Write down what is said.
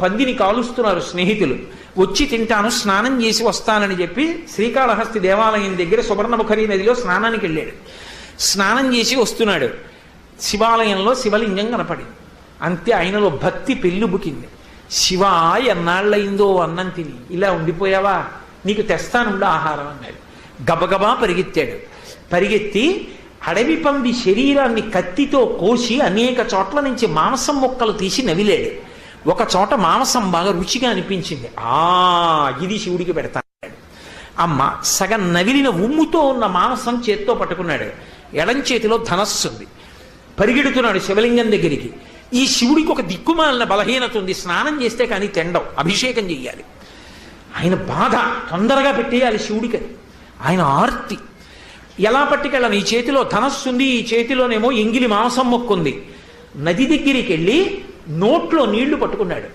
పందిని కాలుస్తున్నారు స్నేహితులు. వచ్చి తింటాను, స్నానం చేసి వస్తానని చెప్పి శ్రీకాళహస్తి దేవాలయం దగ్గర సువర్ణముఖరి నదిలో స్నానానికి వెళ్ళాడు. స్నానం చేసి వస్తున్నాడు. శివాలయంలో శివలింగం కనపడింది. అంతే ఆయనలో భక్తి పెళ్ళుబుకింది. శివ ఎన్నాళ్ళయిందో అన్నం తిని, ఇలా ఉండిపోయావా, నీకు తెస్తానుండు ఆహారం అన్నాడు. గబగబా పరిగెత్తాడు. పరిగెత్తి అడవి పంది శరీరాన్ని కత్తితో కోసి అనేక చోట్ల నుంచి మాంసం ముక్కలు తీసి నవిలాడు. ఒక చోట మాంసం బాగా రుచిగా అనిపించింది. ఇది శివుడికి పెడతాడు. అమ్మ సగం నవిలిన ఉమ్ముతో ఉన్న మాంసం చేత్తో పట్టుకున్నాడు. ఎడం చేతిలో ధనస్సు ఉంది. పరిగెడుతున్నాడు శివలింగం దగ్గరికి. ఈ శివుడికి ఒక దిక్కుమాలిన బలహీనత ఉంది. స్నానం చేస్తే కానీ తిండవు, అభిషేకం చెయ్యాలి. ఆయన బాధ తొందరగా పెట్టేయాలి శివుడికి. ఆయన ఆర్తి. ఎలా పట్టుకెళ్ళను, ఈ చేతిలో ధనస్సు ఉంది, ఈ చేతిలోనేమో ఎంగిలి మాంసం మొక్కుంది. నది దగ్గరికి వెళ్ళి నోట్లో నీళ్లు పట్టుకున్నాడు.